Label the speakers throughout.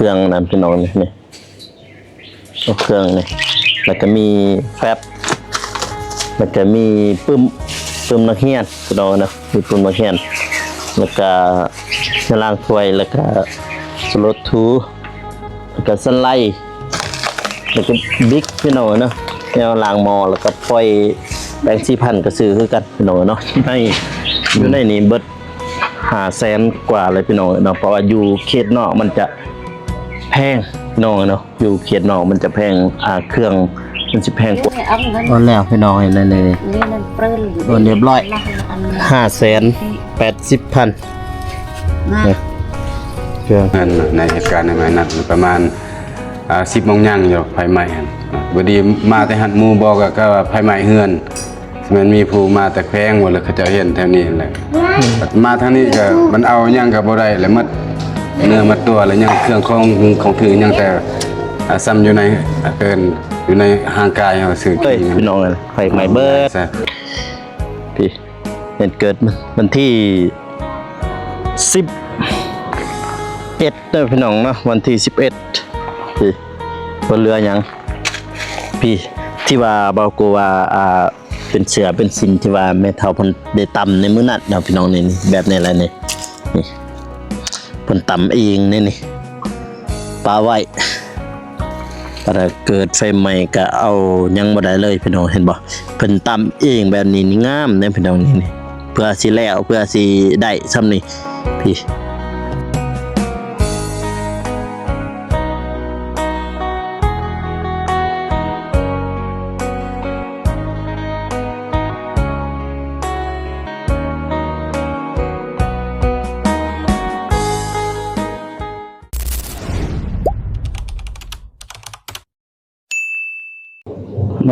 Speaker 1: เครื่องนั้นพี่น้องนี่เครื่องนี่แล้วก็มีแฟบแล้วก็มีปึ้มนักเรียนพี่น้องนะมีปึ้มนักเรียนแล้วก็ล้างถ้วยแล้วก็สลดทูแล้วก็สไลด์แล้วก็บิ๊กพี่น้องเนาะแนวล้างหม้อแล้วก็ปล่อยแบงค์4,000ก็ซื้อคือกันพี่น้องเนาะอยู่ในนี้เบิด500,000 กว่าเลยพี่น้องเนาะเพราะว่าอยู่เขตนอกมันจะแพงพี่น้องเนาะอยู่เขตนอกมันจะแพงเครื่องมันจะแพงกว่าตอนแล้วพี่น้องเห็นเลยโดนเรียบร้อย580,000เครื่อง
Speaker 2: ในเหตุการณ์ในนั้นประมาณ10 โมงย่างอยู่ไฟไหม้บดีมาแต่หัดมูบอกก็ว่าไฟไหม้เฮือนมันมีผู้มาแต่แพงหมดเลยเขาจะเห็นแถวนี้แหละมาทางนี้ก็มันเอาย่างกับบ่ได้แล้วมัดเนื้อมัดตัวแล้วยังเครื่องของถือยังแต่ซ้ำอยู่ในเกินอยู่ในห่างกายเขาสื่อ
Speaker 1: พี่น้องไฟไหม้เบิดพี่เกิดวันที่11พี่น้องเนาะวันที่11พี่บนเรือยังพี่ที่ว่าเบากูว่าเป็นเสือเป็นสินที่ว่าแม่เฒ่าเพิ่นได้ตำในมื้อนั้นเนาะพี่น้องนี่แบบนี้แหละนี่เพิ่นตำเองนี่ปลาไว้ถ้าเกิดไฟไหม้ก็เอายังบ่ได้เลยพี่น้องเห็นบ่เพิ่นตำเองแบบนี้นี่งามเด้พี่น้องนี่เพื่อสิแล้วเพื่อสิได้ซ้ำนี่พี่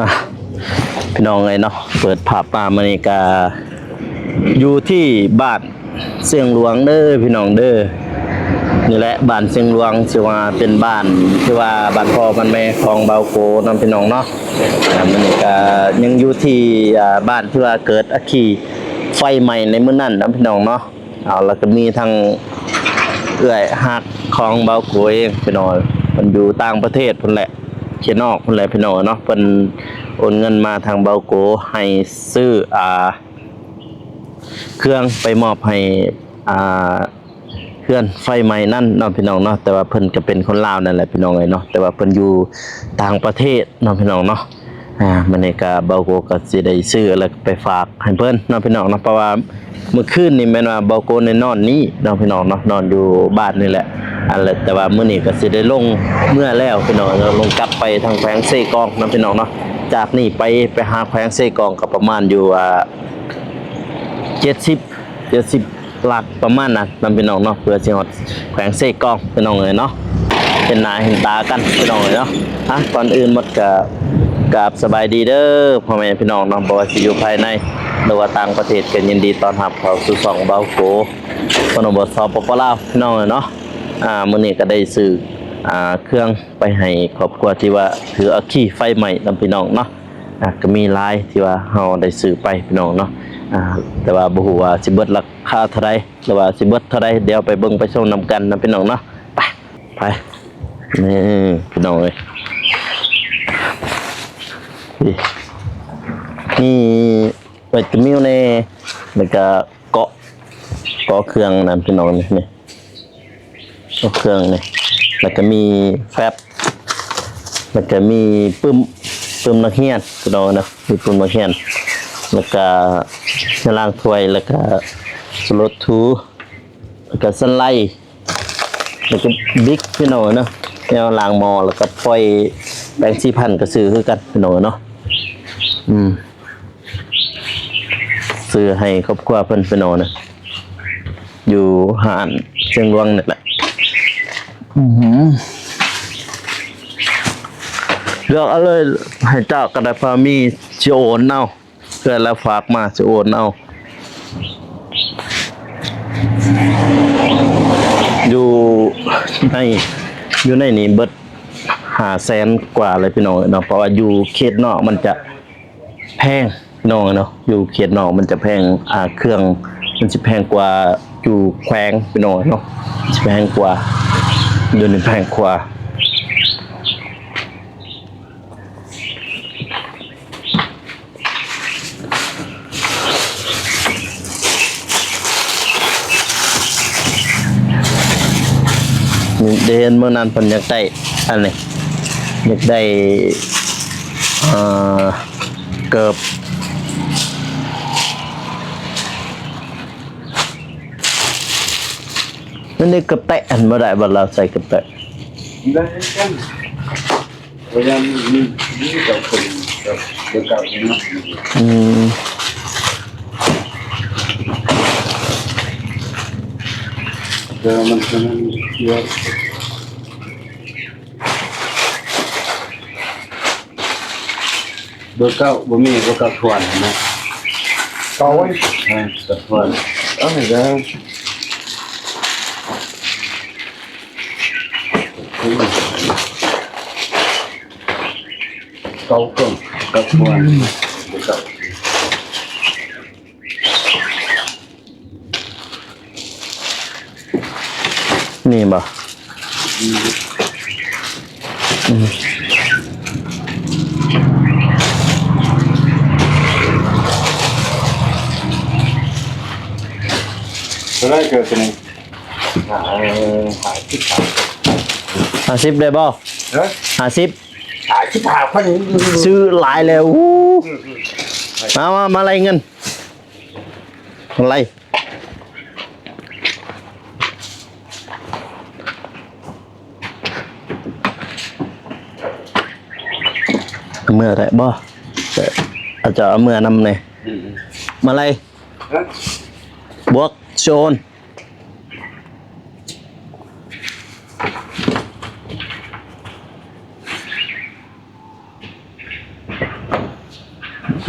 Speaker 1: มาพี่น้องเลยเนาะเปิดภาพมามื้อนี้ก็อยู่ที่บ้านเสียงหลวงเด้อพี่น้องเด้อนี่แหละบ้านเสียงหลวงที่ว่าเป็นบ้านที่ว่าบ้านพ่อบ้านแม่ของเบาโกน้องพี่น้องเนาะมื้อนี้ก็ยังอยู่ที่บ้านที่ว่าเกิดอัคคีไฟไหม้ในมื้อนั้นน้องพี่น้องเนาะเอาแล้วก็มีทางเอื้อยฮักของเบาโกเองพี่น้องมันอยู่ต่างประเทศพุ่นแหละเขตนอกพุ่นแหละพี่น้องเนาะเพิ่นโอนเงินมาทางเบาโกให้ซื้อเครื่องไปมอบให้เครื่องไฟไหม้นั่นเนาะพี่น้องเนาะแต่ว่าเพิ่นก็เป็นคนลาวนั่นแหละพี่น้องเอ้ยเนาะแต่ว่าเพิ่นอยู่ต่างประเทศเนาะพี่น้องเนาะมื้อนี้ก็เบาโกก็สิได้ซื้อแล้วไปฝากให้เพิ่นเนาะพี่น้องเนาะเพราะว่าเมื่อคืนนี่แม่นว่าเบาโกในนอนนี้เนาะพี่น้องเนาะนอนอยู่บ้านนี่แหละแต่ว่ามื้อนี้ก็สิได้ลงเมื่อแล้วพี่น้องลงกลับไปทางแขวงเซกองเนาะพี่น้องเนาะจากนี่ไปหาแขวงเซกองก็ประมาณอยู่70 หลักประมาณนั้นนำพี่น้องเนาะเพื่อสิฮอดแขวงเซกองพี่น้องเอ้ยเนาะเป็นหน้าเห็นตากันพี่น้องเอ้ยเนาะก่อนอื่นหมดก็กราบสบายดีเด้อพ่อแม่พี่น้องเนาะบ่ว่าสิอยู่ภายในหรือว่าต่างประเทศก็ยินดีต้อนรับเข้าสู่ช่องเบาโกคนบทสอบปปลาวพี่น้องเอ้ยเนาะมื้อนี้ก็ได้ซื้อเครื่องไปให้ครอบครัวที่ว่าถืออัคคีไฟไหม้นำพี่น้องเนาะก็มีหลายที่ว่าเฮาได้ซื้อไปพี่น้องเนาะแต่ว่าบ่ฮู้ว่าสิเบิดราคาเท่าใดหรือว่าสิเบิดเท่าใดเดี๋ยวไปเบิ่งไปชมนำกันนะพี่น้องเนาะไปนี่พี่น้องเอ้ยนี่ไว้จะมีอยู่ในแล้วก็เกาะเครื่องนั่นพี่น้องนี่เครื่องนี่แล้วก็มีแฟบแล้วก็มีปึ้มนักเรียนพี่น้องนะมีปึ้มนักเรียนแล้วก็ล้างถ้วยแล้วก็สลดทูแล้วก็สไลด์แล้วก็บิ๊กพี่น้องเนาะแนวล้างหม้อแล้วก็ปล่อยแบงค์4,000ก็ซื้อคือกันพี่น้องเนาะซื้อให้ครอบครัวเพิ่นพี่น้องนะอยู่ห้านเชียงหลวงนี่แหละเลือกเอาเลยให้เจ้ากระดาษพามีสิโอนเอาเพื่อแล้วฝากมาสิโอนเอาอยู่ในนี้เบิด500,000 กว่าเลยพี่น้องเนาะเพราะว่าอยู่เขตนอกมันจะแพงพี่น้องเนาะอยู่เขตนอกมันจะแพงเครื่องมันสิแพงกว่าอยู่แขวงพี่น้องเนาะสิแพงกว่า อยู่ในแผงขวาเดินเมื่อนานผมอยากได้อันนี้อยากได้เกือบนั่นนี่เกือบแตะอันบ่ได้บ่เราใส่เกือบแตะ
Speaker 2: ได้กันพยายามนี่กับคนกับเด็กเก่านี่นะ มันเยอะเบอร์เก้าบ่มีเบอร์เก้าทวนนะเก้าไว้กับทวนเอาไหนกันเก้าเครื่องกับทวนเบอร์เก้า
Speaker 1: นี่บ่
Speaker 2: อะไรเกิดขึ้น
Speaker 1: 50ได้บ่50
Speaker 2: หาที่ผ่าคน
Speaker 1: ซื้อหลายแล้วมาอะไรเงินอะไรเมื่อไรบ่อาจจะเอาเมื่อนำเนี่ยมาอะไรบวกโซน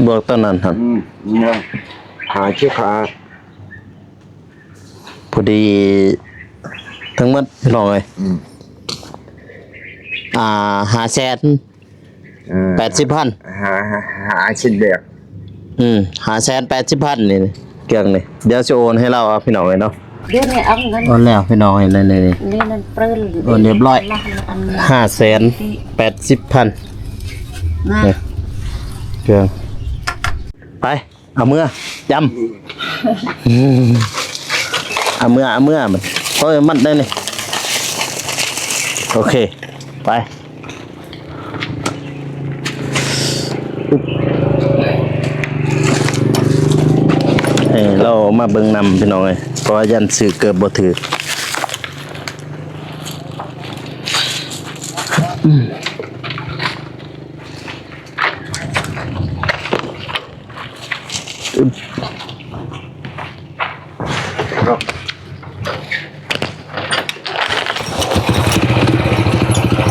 Speaker 1: บวกต้นนั้นครับ
Speaker 2: หาเชือกขา
Speaker 1: พอดีทั้งหมดลองเลย580,000
Speaker 2: หาชิ้นเดียว
Speaker 1: 580,000นี่เกี่ยงนี่เดี๋ยวจะโอนให้เราพี่น้องเลยเนาะ
Speaker 3: เดี๋ยวนี้เอาเงิน
Speaker 1: โอนแล้วพี่น้องเลยนี่
Speaker 3: นี่นั่นเปรี้ยว
Speaker 1: โอนเรียบร้อย580,000
Speaker 3: นะ
Speaker 1: เกี่ยงไปเอาเมื่อจำเอาเมื่อมันก็มัดได้นี่โอเคไปเรามาเบิ่งนำพี่น้องเลยเพราะยันสื่อเกิดบ่ถือ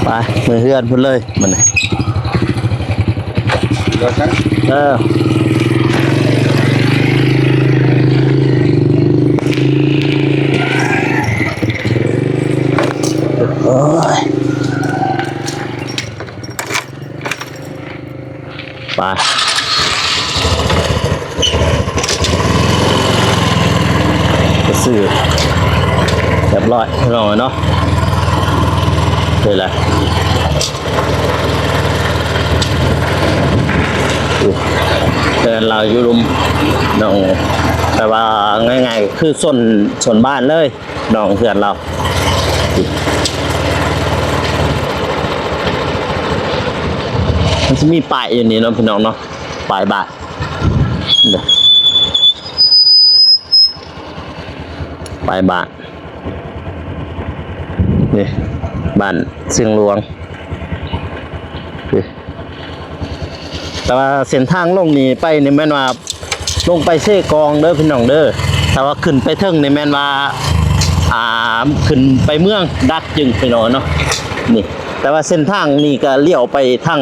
Speaker 1: ไปมือเฮือนพุ่นเลยมันโอ้ยไปก็ซื้อเรียบร้อยลองเลยเนาะเลยแหละเดินเราอยู่รุมน้องแต่ว่าง่ายๆคือส่วนบ้านเลยน้องเพื่อนเรามันจะมีป้ายอยู่นี่เนาะพี่น้องเนาะป้ายบ้านป้ายบ้านนี่บ้านเสียงหลวงแต่ว่าเส้นทางลงนี่ไปนี่แม่นว่าลงไปเซกองเด้อพี่น้องเด้อแต่ว่าขึ้นไปเทิงนี่แม่นว่าขึ้นไปเมืองดักจึงพี่น้องเนาะนี่แต่ว่าเส้นทางนี่ก็เลี้ยวไปทาง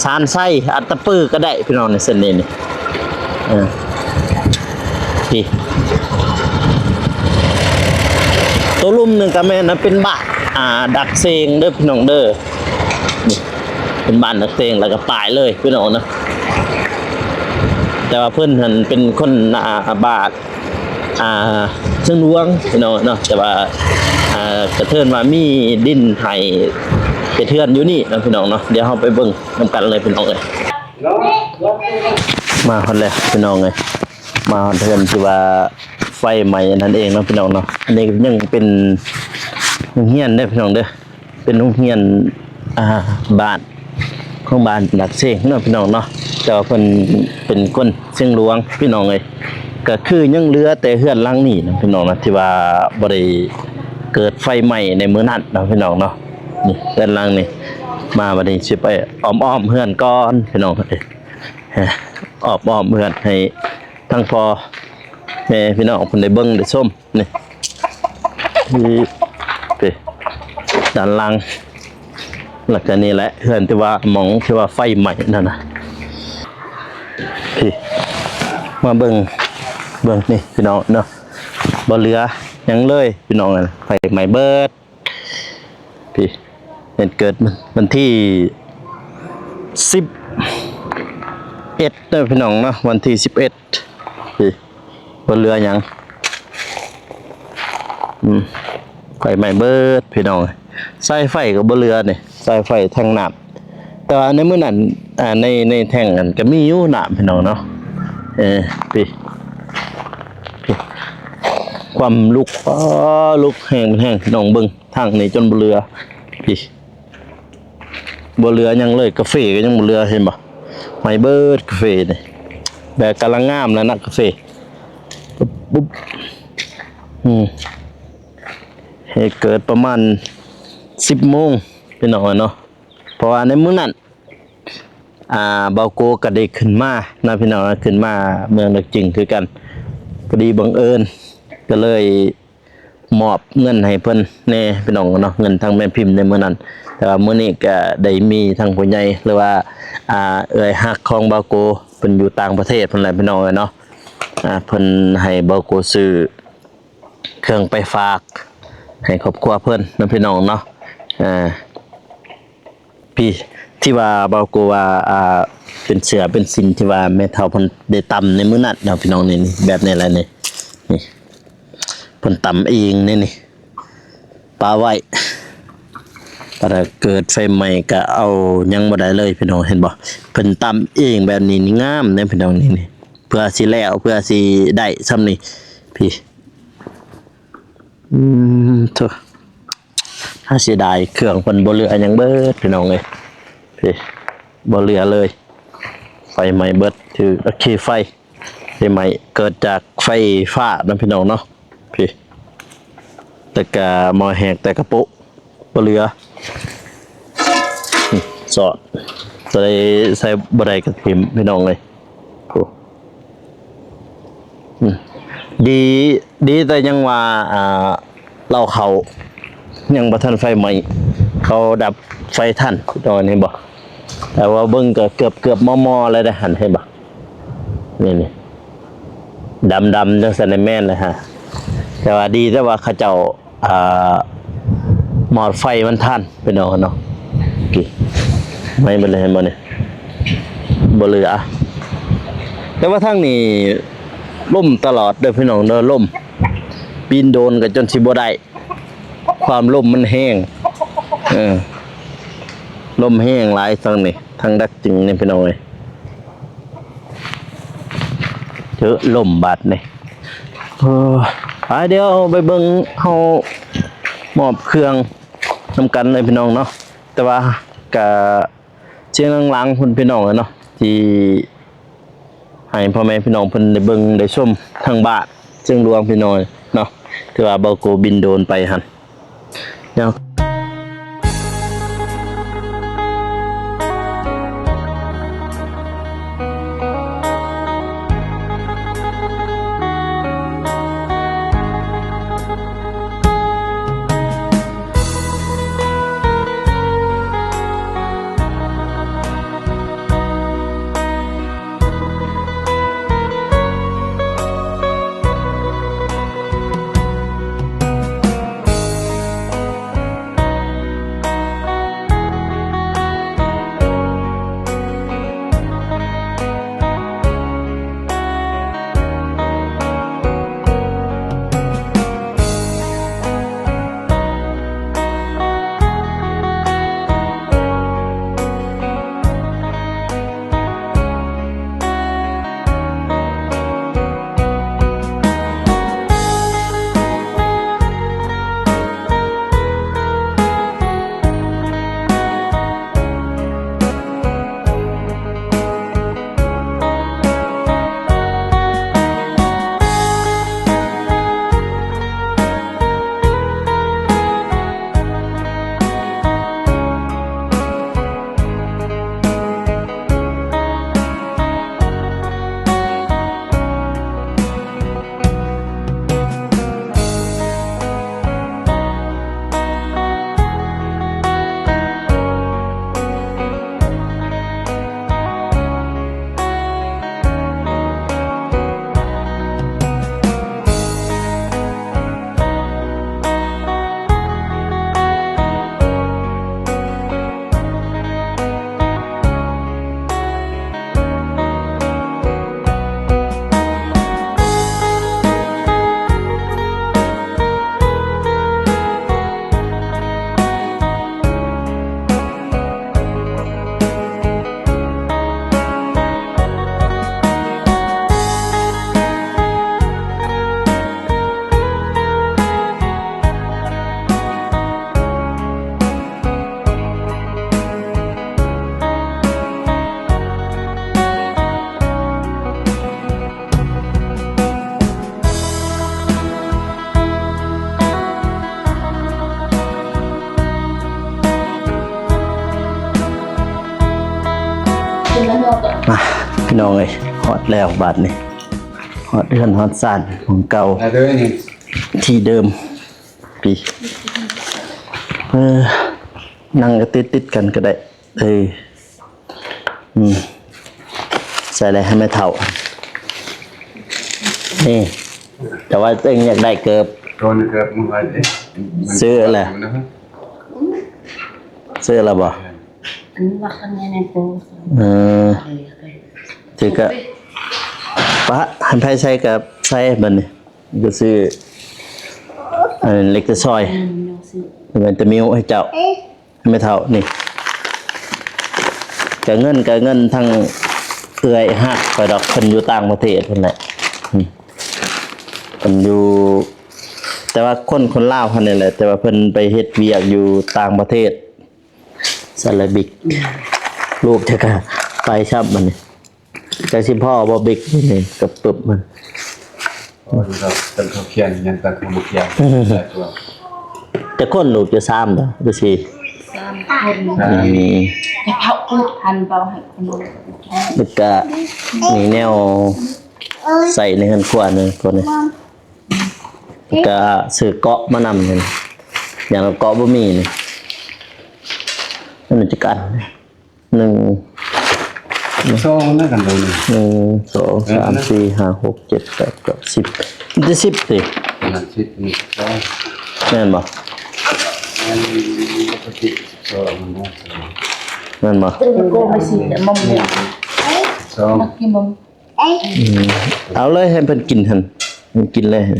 Speaker 1: ซานไส้อัตตปื้อก็ได้พี่น้องในเส้นนี้นี่พี่ตัวลุ่มหนึ่งก็แม่นะเป็นบ้านดักเซงเด้อพี่น้องเด้อนี่เป็นบ้านดักเซงแล้วก็ปลายเลยพี่น้องนะแต่ว่าเพื่อนหันเป็นคนบาทซึ่งหลวงพี่น้องเนาะแต่ว่า กระเทือนว่ามีดินไห้กระเทือนอยู่นี่นะพี่น้องเนาะเดี๋ยวเราไปเบิ่งนำกันเลยพี่น้องเอ้ยมาฮอดแล้วพี่น้องเอ้ยมาฮอดเทือนที่ว่าไฟไหม้นั่นเองเนาะพี่น้องเนาะอันนี้ยังเป็นโรงเรียนเด้อพี่น้องเด้อเป็นโรงเรียนบ้านของบ้านหลักเสงเนาะพี่น้องเนาะแต่ว่าเพิ่นเป็นคนเชียงหลวงพี่น้องเอ้ยก็คือยังเหลือแต่เฮือนหลังนี้นะพี่น้องนะที่ว่าบ่ได้เกิดไฟไหม้ในมื้อนั้นนะพี่น้องเนาะนี่เฮือนหลังนี่มาบัดนี้สิไปอ้อมๆเฮือนก่อนพี่น้องเอ้ยอ้อมๆเฮือนให้ทั้งพอแม่พี่น้องเพิ่นได้เบิ่งได้ชมนี่นี่ด้านหลังแล้วก็นี่แหละเฮือนที่ว่าหมองที่ว่าไฟไหม้นั่นน่ะพี่มาเบิ่งนี่พี่น้องเนาะบ่เหลือหยังเลยพี่น้องน่ะไฟไหม้เบิดพี่เหตุเกิดวันที่11เด้อพี่น้องเนาะวันที่11พี่บ่เหลือหยังไฟไหม้เบิดพี่น้องสายไฟก็บ่เหลือนี่สายไฟแท่งน้ำแต่ว่าในมื้อนั้นในแท่งนั้นก็มีอยู่น้ำพี่น้องเนาะพี่ความลุกลุกแห้งพี่น้องเบิ่งทางนี้จนบ่เหลือพี่บ่เหลือหยังเลยกาแฟก็ยังบ่เหลือเห็นบ่ไหม้เบิดกาแฟนี่แบบกำลังงามแล้วนะกาแฟปุ๊บเหตุเกิดประมาณ10 โมงพี่น้องเนาะเพราะว่าในมื้อนั้นเบาโกก็ได้ขึ้นมานะพี่น้องขึ้นมาเมืองดักจึงคือกันพอดีบังเอิญก็เลยมอบเงินให้เพิ่นแน่พี่น้องเนาะเงินทางแม่พิมพ์ในมื้อนั้นแต่ว่ามื้อนี้ก็ได้มีทางผู้ใหญ่หรือว่าเอ่ยฮักของเบาโกเพิ่นอยู่ต่างประเทศเพิ่นแหละพี่น้องเนาะเพิ่นให้เบาโกซื้อเครื่องไปฝากให้ครอบครัวเพิ่นนะพี่น้องเนาะพี่ที่ว่าเบาโกว่าเป็นเสือเป็นสินที่ว่าแม่เฒ่าเพิ่นได้ตำในมื้อนั้นเนาะพี่น้องนี่แบบนี้แหละนี่เพิ่นตำเองนี่ปลาไว้ถ้าเกิดไฟไหม้ก็เอายังบ่ได้เลยพี่น้องเห็นบ่เพิ่นตำเองแบบนี้นี่งามเด้พี่น้องนี่เพื่อสิแล้วเพื่อสิได้ซ้ำนี่พี่โธ่ถ้าเสียดายเครื่องเพิ่นบ่เหลือหยังเบิดพี่น้องเอ้ยพี่บ่เหลือเลยไฟไหม้เบิดถือไฟไหม้เกิดจากไฟฟ้านะพี่น้องเนาะพี่แต่กะหม้อแหกแต่กระปุกบ่เหลือสอดจะได้ใส่บ่ได้กระถิ่มพี่น้องเลยโอ้ดีแต่ยังว่าเราเขายังบ่ทันไฟไหม้เขาดับไฟทันตอนนี้บ่แต่ว่าเบิ่งก็เกือบมอเลยได้หันให้บ่นี่ดำจังซั่นแม่นเลยฮะแต่ว่าดีแต่ว่าเขาเจ้าหมอดไฟมันทันไปเนาะกี่ไม่เป็นไรเห็นบ่เนี่ยบ่เหลือแต่ว่าทางนี้ล่มตลอดเด้อพี่น้องเด้อล่มปีนโดนก็จนสิบ่ได้ความลมมันแห้งลมแห้งหลายทางนี่ทางดักจริงนี่พี่น้องเอ้ยเจอลมบาดนี่เดี๋ยวไปเบิ่งเฮามอบเครื่องนำกันเลยพี่น้องเนาะแต่ว่าก็เชียงหลังๆพุ่นพี่น้องเนาะที่ให้พ่อแม่พี่น้องเพิ่นได้เบิ่งได้ชมทางบ้านเชียงหลวงพี่น้องเนาะที่ว่าเบาโกบินโดนไปหั่นเดี๋ยว มาพี่น้องเอ้ยฮอดแล้วบาดนี่ฮอดเรือนฮอดซ่านของเก่า
Speaker 2: เด้อนี่
Speaker 1: ที่เดิมปีนั่งก็ติดกันก็ได้ใส่อะไรให้ไม่เท่านี่แต่ว่าตัวเองอยากได้เกิบ
Speaker 2: ก่อนเกิดมึงไว้ดิ
Speaker 1: ซื้ออะไรซื้ออะไรบ่
Speaker 3: อันว่าคันนี้ในปู
Speaker 1: ถือก็ปะหันไพ่ใช้กับใช้บันนี่ก็ซื้อเล็กจะซอยมันจะมีให้เจ้าไม่เท่านี่กับเงินทั้งเอื้อยหักไปดอกคนอยู่ต่างประเทศคนแหละคนอยู่แต่ว่าคนลาวคนนี้แหละแต่ว่าเพิ่นไปเฮ็ดเวียกอยู่ต่างประเทศซาลาบิกลูกจะก็ไปชับมันนี่แต่สิพ่อบ่บิกนี่กับปึบมัน
Speaker 2: พอเราเป็นเขาเขียนยันตะเขาเขียนแต่ตัว
Speaker 1: จะคนลูกจะซ้ำต่อดูสิ
Speaker 3: 3 คนจะเผาพูดพันเปล่าให้คนดู
Speaker 1: แล้วก็มีแนวใส่ในเฮือนครัวนึงคนนี้แล้วก็ซื้อเกาะมานำนี่อย่างเราเกาะบ่มีนี่นั่นจะกัน
Speaker 2: โซ่นั่นกันเลย
Speaker 1: 1 2 3 4 5 6 7 8 9 10มันจะ10สิ
Speaker 2: นั่นชิดนี่โซ่
Speaker 1: แม่นบ่
Speaker 2: นั่นปกติโซ่มันนะ
Speaker 1: แม่นบ่
Speaker 3: ตึ้งโกไม่สิแต่มอมเนี่ย
Speaker 2: โซ่
Speaker 3: นักกินมอม
Speaker 1: เอาเลยให้เพิ่นกินหั่นมันกินเลยให้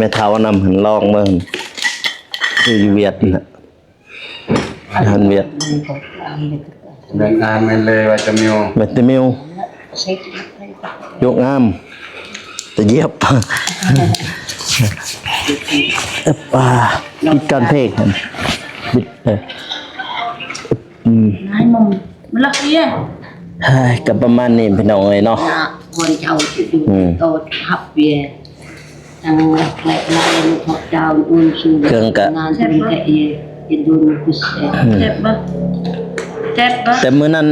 Speaker 1: แม่เฒ่านำหั่นลองเบิ่งอยู่เวียดนี่น่ะอาหารเวียด
Speaker 2: แบ่งงานไปเลยว่าจะมี
Speaker 1: แมตติมิว
Speaker 3: เช็ค
Speaker 1: ยกงามจะเยียบบิดการเพลงบิด
Speaker 3: นายมอมมันละเอียด
Speaker 1: กับประมาณนี้พี่น้องเลยเนาะ
Speaker 3: คนเจ้าจะดูโตหับเบียทางแหลกลายพอเจ้าอุ่นสูงงานเป็นแก่จะดูกุศลเจ็บปะ
Speaker 1: แต่มื้อนั้น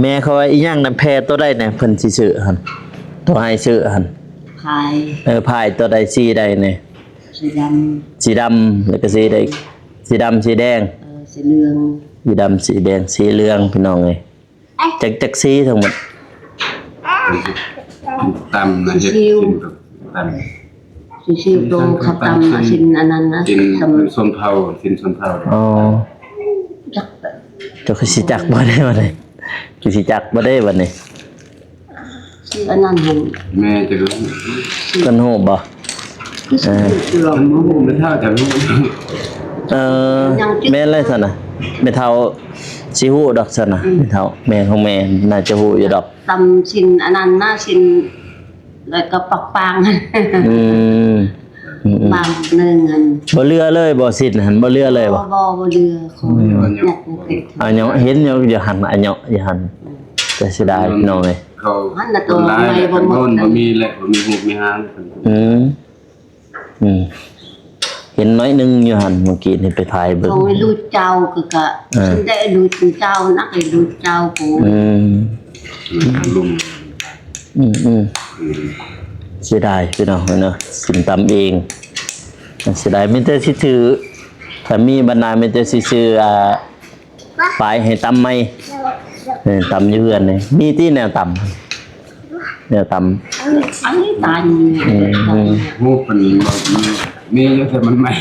Speaker 1: แม่เขาว่าอีหยังน่ะแพ้ตัวได้เนี่ยเพิ่นสิซื้อหั่นตัวให้ซื้อหั่น
Speaker 3: พาย
Speaker 1: พายตัวใดสีใดเนี่ย
Speaker 3: สีดำ
Speaker 1: แล้วก็สีใดสีดำสีแดง
Speaker 3: สีเหลือง
Speaker 1: สีดำสีแดงสีเหลืองพี่น้องเลยจักสีทั้งหมด
Speaker 2: ตำนะเฮ็ดกินกับตำ
Speaker 3: สีชิวตรงขับตำสินอันนั้นนะ
Speaker 2: กินส้มเผากินส้มเผา
Speaker 1: อ๋อ
Speaker 3: จัก
Speaker 1: เจ้าคือสิจักบ่ได้บัดนี้คือสิจักบ่ได้บัดนี้
Speaker 3: สีอันนั้นหัน
Speaker 2: แม่จะรู้
Speaker 1: กันฮู้บ่
Speaker 3: คือสีเหลือง
Speaker 2: มันบ่ไม่เท่าจะรู้
Speaker 1: แม่นเลยซั่นน่ะแม่เฒ่าสิฮู้ดอกซั่นน่ะแม่เฒ่าแม่ของแม่น่าจะฮู้อยู่ดอก
Speaker 3: ตำสินอันนั้นน่าสินแล้วก็ปักปาง
Speaker 1: อืม
Speaker 3: บางหนึ่งอัน
Speaker 1: บ่เรือเลยบ่สิ้นหันบ่เรือเลยบ่
Speaker 3: บ่เรือของเนี่ย
Speaker 1: อันเนาะเห็นอยู่หันอันเนาะอยู่หันแต่เสียดายพี่น้องเอ้ย
Speaker 2: เขาคนร้ายคนโน่นบ่มีแหละบ่มีหูมีหาง
Speaker 1: เห็นน้อยนึงอยู่หันเมื่อกี้นี่ไปถ่ายเบิ่ง
Speaker 3: ของไอ้ลูกเจ้าก็ฉันได้ลูกเจ้านักไอ้ลูกเจ้ากู
Speaker 2: ลุง
Speaker 1: เสียดายพี่น้องเนาะสินตำเองเสียดายมีแต่สิถือถ้ามีบรรณามีแต่สิซื้อปลายให้ตำใหม่ตำอยู่เฮือนนี่มีที่แนวตำแนวตำ
Speaker 3: อันนี้ตาย
Speaker 2: หูปนบ่มีอยู่แต่มันใหม่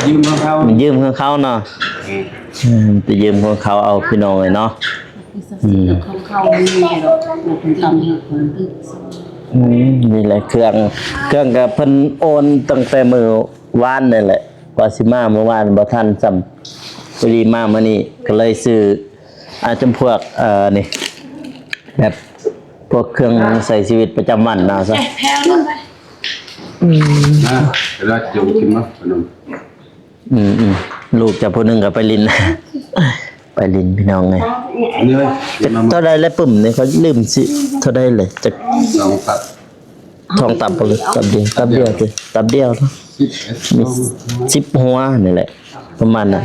Speaker 2: ยืมของเขา
Speaker 1: มันยืมของเขาเนาะไปยืมของเขาเอาพี่น้องเลยเนาะ
Speaker 3: ของเขาไม่หรอกเป็นตำให้คน
Speaker 1: นี่แหละเครื่องกับเพิ่นโอนตั้งแต่มื้อวานนั่นแหละว่าสิมาเมื่อวานบ่ทันซ้ำพอดีมามื้อนี้ก็เลยซื้อจำพวกนี่แบบพวกเครื่องใส่ชีวิตประจำวันนะซะ
Speaker 3: แพ้แล้วไป
Speaker 2: นะแล้วจะกินมั้ยขนม
Speaker 1: ลูกจะผู้หนึงก็ไปลิน ไปลินพี่น้องไง
Speaker 2: นี่เว้ย
Speaker 1: เท่าใดแล้วปุ่มนี่เขาลืมสิเท่าใดเลยจะ
Speaker 2: ลองตัด
Speaker 1: ทองตับเลยตับเดียวสิตับเดียวเนาะมี10หัวนี่แหละประมาณน่ะ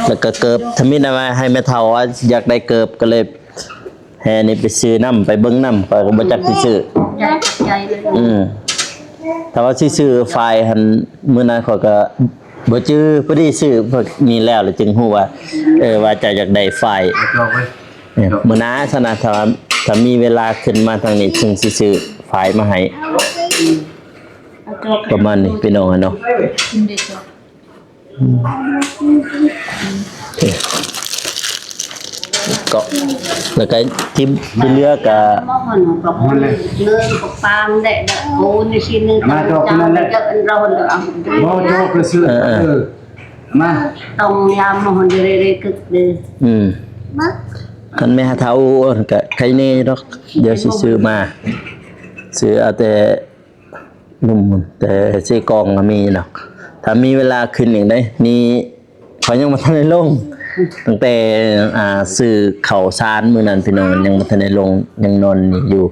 Speaker 1: แล้วก็เกิบทมินเอามาให้แม่เฒ่าว่าอยากได้เกิบก็เลยแห่นี่ไปซื้อน้ำไปเบิ่งน้ำก็บ่จักสิซื้อ
Speaker 3: ใจเลย
Speaker 1: แต่ว่าสิซื้อไฟล์หันมื้อนั้นเขาก็บ่จื้อพอดีซื้อพวกนี้แล้วจึงฮู้ว่าว่าจะอยากได้ไฟล์เนี่ยมื้อหน้าสนะถ้ามีเวลาขึ้นมาทางนี้จึงสิซื้อไฟล์มาให้ประมาณนี้พี่น้องเนาะก็แล้วก็ที่เหลือก็
Speaker 3: món mà nó có nương có pang để đợi cô như xin nương
Speaker 2: Mà cho cái này
Speaker 3: đợi ăn rau được ăn
Speaker 2: บ่โจกก็ซื้อมา
Speaker 3: tông yam mà hòn rê rê cực đi
Speaker 1: คันแม่เฒ่าก็ใครแน่ดอกเดี๋ยวสิซื้อมาซื้อเอาแต่นุ่มแต่ซื้อกองก็มีดอกถ้ามีเวลาขึ้นอย่างใดนี่เขายังบ่ทันได้ลงตั้งแต่ซื้อข้าวสารมื้อนั้นพี่น้องยังบ่ทันได้ลงยังนอนนี่อยู่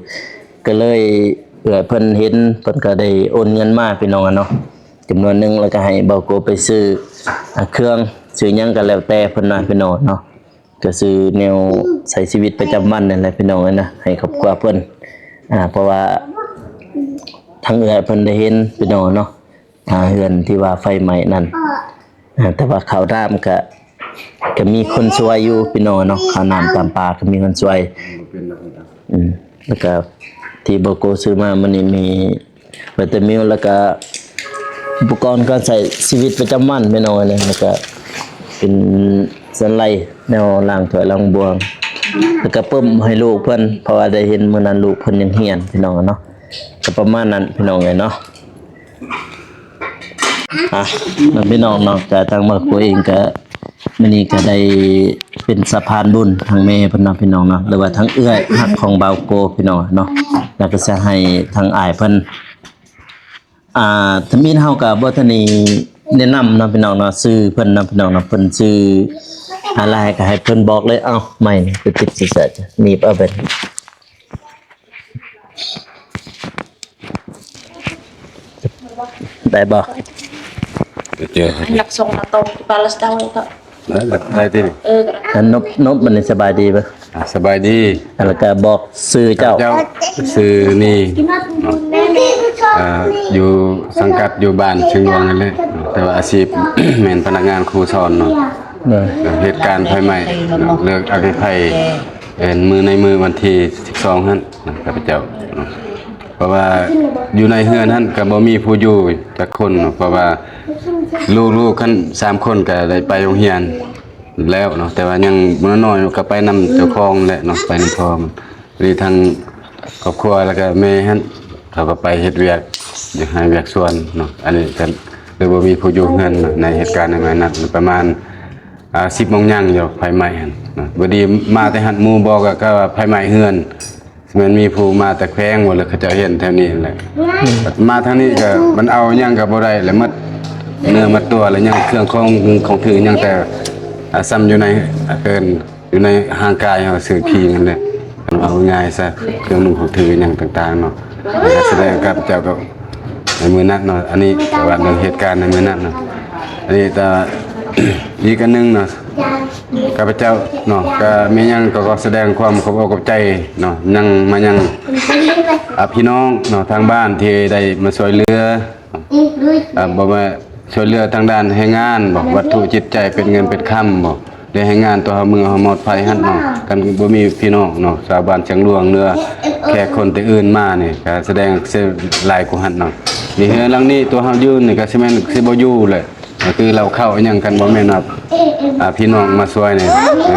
Speaker 1: ก็เลยเพิ่นเห็นเพิ่นก็ได้โอนเงินมาพี่น้องเนาะจำนวนหนึงแล้วก็ให้เบาโกไปซื้อเครื่องซื้อหยังก็แล้วแต่เพิ่นว่าพี่น้องเนาะก็ซื้อแนวใช้ชีวิตประจำวันนั่นแหละพี่น้องนะให้ครอบครัวเพิ่นเพราะว่าทั้งเพิ่นได้เห็นพี่น้องเนาะเฮือนที่ว่าไฟไหม้นั่นแต่ว่าข้าวน้ำก็มีคนช่วยอยู่พี่น้องเนาะข้าวน้ำตามปลาก็มีคนช่วยแล้วก็ที่โบโกซื้อมามันนี่มีวิตามินแล้วก็อุปกรณ์การใช้ชีวิตประจำวันพี่น้องเนี่ยแล้วก็เป็นสไลด์แนวล้างถ้วยล้างบวงแล้วก็เพิ่มให้ลูกเพิ่นเพราะว่าได้เห็นมื้อนั้นลูกเพิ่นยังเฮียนพี่น้องเนาะก็ประมาณนั้นพี่น้องเนาะแล้วพี่น้องเนาะก็ทางมาคุยเองก็มื้อนี้ก็ได้เป็นสะพานบุญทางแม่เพิ่นเนาะพี่น้องเนาะหรือว่าทางเอื้อยฮักของบ่าวโกพี่น้องเนาะแล้วก็จะให้ทางอ้ายเพิ่นถ้ามีเฮาก็บ่ทันได้แนะนำเนาะพี่น้องเนาะชื่อเพิ่นเนาะพี่น้องเนาะเพิ่นชื่ออะไรก็ให้เพิ่นบอกเลยเอ้าไม่คือติดสิเสิร์ชนี่เอาเป็นได้บ่
Speaker 2: เจอ
Speaker 4: anak song atau balas tahu itu
Speaker 2: ได้ติ
Speaker 1: อันนบมันสบายดีป่ะ
Speaker 2: สบายดี
Speaker 1: แล้วก็บอกซื้อเจ้า
Speaker 2: เจ้าซื้อนี่อยู่สังกัดอยู่บ้านเชียงรวงนั่นแหละแต่ว่าอาชีพ แม่นพนักงานครูสอนเนาะเหตุการณ์ไฟไหม้เลิกอภิภัยมือในมือวันที่12หั่นข้าพเจ้าเพราะว่าอยู่ในเฮือนนั้นก็บ่มีผู้อยู่จักคนเพราะว่าลูกๆคั่น3คนก็ได้ไปโรงเรียนแล้วเนาะแต่ว่ายังน้อยๆก็ไปนำเจ้าของแหละเนาะไปนำพ่อมันหรือทางครอบครัวแล้วก็แม่หั่นเขาก็ไปเฮ็ดเวียกอยู่ให้เวียกส่วนเนาะอันนี้ก็เลยบ่มีผู้อยู่เฮือนในเหตุการณ์ในวันนั้นประมาณ10 โมงยังอยู่ไฟไหม้หั่นเนาะบ่ดีมาแต่หันหมู่บอกก็ว่าไฟไหม้เฮือนมันมีผู้มาแต่แข้งหมดเลยเขาจะเห็นแถวนี้แหละมาทางนี้ก็มันเอายังกับบ่ได้แล้วมัดเนื้อมัดตัวแล้วยังเครื่องของถือยังแต่ซ้ำอยู่ในเกินอยู่ในห่างกายเฮาสื่อขี้นั่นแหละเอาง่ายซะเครื่องนุ่งของถือยังต่างๆเนาะแสดงกับเจ้าก็ในมื้อนั้นเนาะอันนี้ก็ว่าเรื่องเหตุการณ์ในมื้อนั้นเนาะอันนี้แต่ อีกอันนึงเนาะข้าพเจ้าเนาะก็มีหยังก็แสดงความขอบอกขอบใจเนาะยังมายังพี่น้องเนาะทางบ้านที่ได้มาช่วยเหลือบ่ว่าช่วยเหลือทางด้านแรงงานบอกวัตถุจิตใจเป็นเงินเป็นคำบอกได้แรงงานตัวเฮามือเฮาหมดภัยหั่นเนาะกันบ่มีพี่น้องเนาะชาวบ้านเชียงหลวงเรือแขกคนที่อื่นมานี่ก็แสดงหลายกว่าหั่นเนาะนี่เฮือหลังนี้ตัวเฮายืนนี่ก็สิแม่นสิบ่อยู่เลยก็คือเราเข้ายังกันบ่แม่นว่าพี่น้องมาช่วยนี่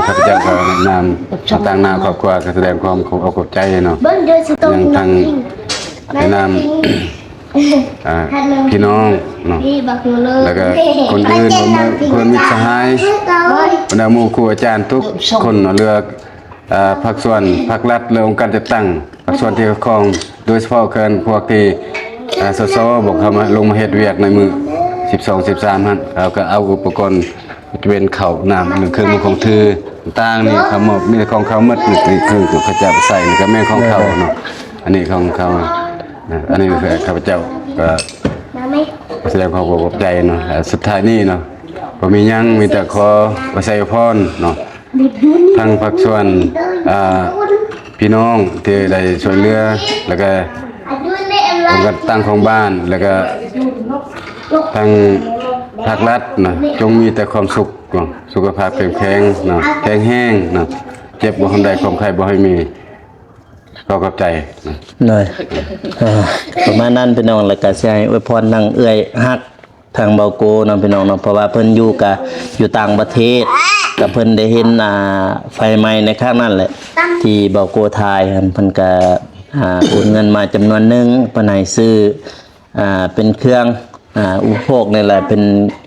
Speaker 2: ข้าพเจ้าก็นำต่างหน้าครอบครัวก็แสดงความขอบใจเนาะยังทางนำพี่น้องเนาะแล้วก็คนอื่นบ่มาเพิ่นมิตรสหายบรรดาหมู่ครูอาจารย์ทุกคนเนาะเรือภาคส่วนภาครัฐเรือองค์การจัดตั้งภาคส่วนที่เกี่ยวข้องโดยเฉพาะเกินพวกที่สสบอกเขามาลงมาเฮ็ดเวียกในมือ12-13หั่นเราก็เอาอุปกรณ์จะเป็นข้าวน้ำหรือเครื่องมือของถือต่างนี่เขาหมดมีของเขาหมดนี่คือเขาจะใส่นี่ก็แม่ของเขาเนาะอันนี้ของเขาอันนี้คือข้าพเจ้าก็แสดงความขอบใจเนาะสุดท้ายนี่เนาะ บ่มีหยังมีแต่ขอไว้ใส่พรเนาะทั้งภาคส่วนพี่น้องที่ได้ช่วยเหลือแล้วก็องค์การตั้งของบ้านแล้วก็ทางภาครัฐนะจงมีแต่ความสุขเนาะสุขภาพเข้มแข็งเนาะแข็งแรงเนาะเจ็บบ่ทันใดความไข้บ่ให้มีขอขอบใจนะ
Speaker 1: เลยประมาณนั้นพี่น้องแล้วก็สิให้อวยพรทางเอื้อยฮักทางเบาโกเนาะพี่น้องเนาะเพราะว่าเพิ่นอยู่ต่างประเทศก็เพิ่นได้เห็นไฟไหม้ในครั้งนั้นแหละที่เบาโกทายหั่นเพิ่นก็โอนเงินมาจำนวนหนึงเพิ่นให้ซื้อเป็นเครื่องอุปโภคนี่แหละเป็น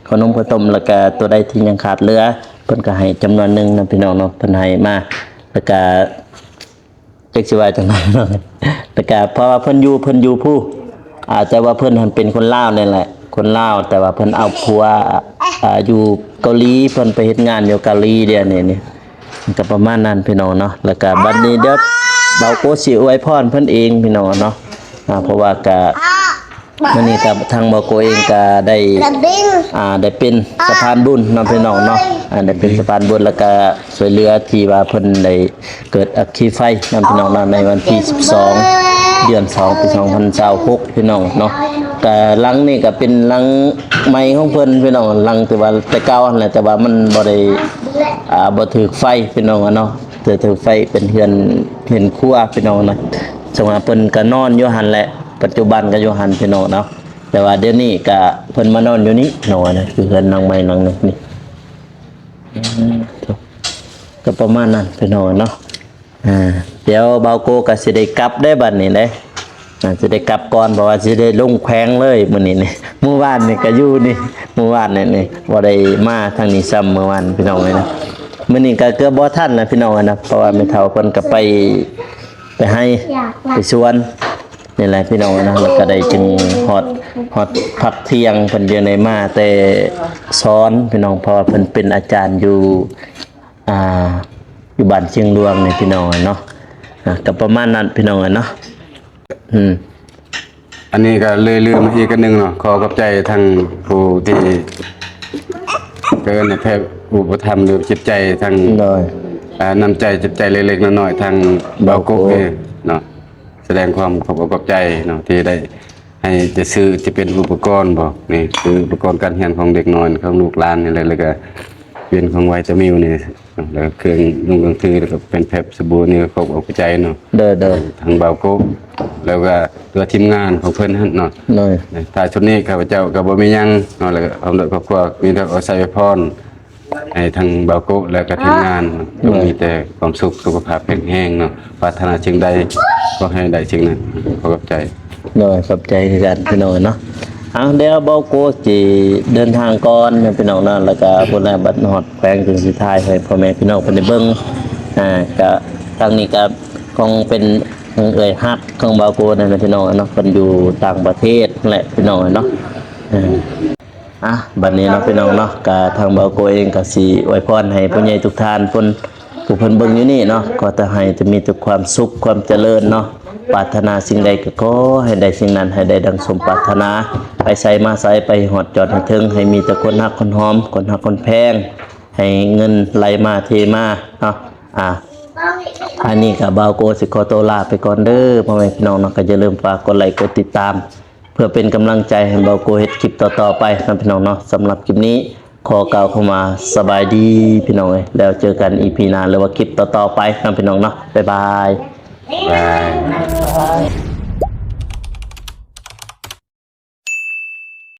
Speaker 1: ขนมข้าวต้มแล้วก็ตัวใดที่ยังขาดเหลือเพิ่นก็ให้จำนวนหนึงนะพี่น้องเนาะเพิ่นให้มาแล้วก็จักสิว่าจังได๋เนาะแล้วก็เพราะว่าเพิ่นอยู่ผู้อาจจะว่าเพิ่นหันเป็นคนลาวนี่แหละคนลาวแต่ว่าเพิ่นเอาผัวอยู่เกาหลีเพิ่นไปเฮ็ดงานอยู่เกาหลีเดี๋ยวนี้นี่ก็ประมาณนั้นพี่น้องเนาะแล้วก็บัดนี้เด้อเบาโกสิอวยพรเพิ่นเองพี่น้องเนาะเพราะว่าก็มื้อนี้ก็ทางเบาโกเองก็ได้เป็นสะพานบุญเนาะพี่น้องเนาะได้เป็นสะพานบุญแล้วก็ช่วยเหลือที่ว่าเพิ่นได้เกิดอัคคีไฟเนาะพี่น้องเนาะในวันที่12 เดือน2ปี2026พี่น้องเนาะก็หลังนี่ก็เป็นหลังใหม่ของเพิ่นพี่น้องหลังแต่ว่าแต่เก่านั่นแหละแต่ว่ามันบ่ได้บ่ถูกไฟพี่น้องเนาะแต่ถูกไฟเป็นเฮือนครัวพี่น้องนะสมัยเพิ่นก็นอนอยู่หั่นแหละปัจจุบันก็อยู่หั่นพี่น้องเนาะแต่ว่าเดี๋ยวนี้ก็เพิ่นมานอนอยู่นี่เนาะนะคือเฮือนหลังใหม่หลังนี้ก็ประมาณนั้นพี่น้องเนาะเดี๋ยวเบาโกก็สิได้กลับได้บัดนี้เด้สิได้กลับก่อนเพราะว่าสิได้ลงแขวงเลยมื้อนี้นี่เมื่อวานนี่ก็อยู่นี่เมื่อวานนี่บ่ได้มาทางนี้ซ้ำเมื่อวานพี่น้องเอ้ยนะมื้อนี้ก็เกือบบ่ทันแล้วพี่น้องเอ้ยนะเพราะว่าแม่เฒ่าเพิ่นก็ไปให้ไปสวนนี่แหละพี่น้องเอ้ยนะแล้วก็ได้จึงฮอดพักเที่ยงเพิ่นอยู่ในมาแต่สอนพี่น้องเพราะว่าเพิ่นเป็นอาจารย์อยู่บ้านเชียงหลวงนี่พี่น้องเนาะก็ประมาณนั้นพี่น้องเนาะ
Speaker 2: อันนี้ก็เลยลืมอีกอันหนึงเนาะขอขอบใจทางผู้ที่เกินแพทย์อุปถัมภ์หรือจิตใจทาง
Speaker 1: เลย
Speaker 2: น้ำใจจิตใจเล็กๆน้อยๆทางเบาโกเองเนาะแสดงความขอบใจเนาะที่ได้ให้จะซื้อจะเป็นอุปกรณ์บอกนี่คืออุปกรณ์การเรียนของเด็กน้อยของลูกหลานนี่แหละแล้วก็เป็นของไวตามิลนี่แล้วเครื่องนุ่งเครื่องถือแล้วก็เป็นแผบสบู่นี่ก็ขอบใจเนาะ
Speaker 1: เด้อ
Speaker 2: ทางเบาโกแล้วก็ตัวทีมงานของเพิ่นหั่นเนาะถ้าชุดนี้ข้าพเจ้าก็บ่มีหยังเนาะแล้วก็เอาครอบครัวมีแต่เอาใส่พรให้ทางเบาโกแล้วก็ทีมงานก็มีแต่ความสุขสุขภาพแข็งแรงเนาะปรารถนาสิ่งใดก็ให้ได้สิ่งนั้นขอบใจ
Speaker 1: ขอบใจคือกันพี่น้องเนาะเดี๋ยวเบาโกสิเดินทางก่อนพี่น้องนั่นแล้วก็พุ่นแลบัดฮอดแขวงถึงสุดท้ายให้พ่อแม่พี่น้องเพิ่นได้เบิ่งก็ทางนี้ก็คงเป็นเอ่ยฮักของเบาโกนั่นแหละพี่น้องเนาะเพิ่นอยู่ต่างประเทศนั่นแหละพี่น้องเนาะบัดนี้เนาะพี่น้องเนาะก็ทางเบาโกเองก็สิอวยพรให้ผู้ใหญ่ทุกท่านผู้เพิ่นเบิ่งอยู่นี่เนาะก็จะให้จะมีแต่ความสุขความเจริญเนาะปรารถนาสิ่งใดก็ขอให้ได้สิ่งนั้นให้ได้ดังสมปรารถนาไปใส่มาใส่ไปหอดจอดให้ถึงให้มีแต่คนฮักคนหอมคนฮักคนแพงให้เงินไหลมาเทมาเนาะอันนี้ก็เบาโกสิขอตัวลาไปก่อนเด้อพ่อแม่พี่น้องเนาะก็อย่าลืมฝากกดไลค์กดติดตามเพื่อเป็นกำลังใจให้เบาโกเฮ็ดคลิปต่อๆไปนะพี่น้องเนาะสำหรับคลิปนี้ขอกล่าวเข้ามาสบายดีพี่น้องแล้วเจอกัน EP หน้าหรือว่าคลิปต่อๆไปนะพี่น้องเนาะบ๊ายบาย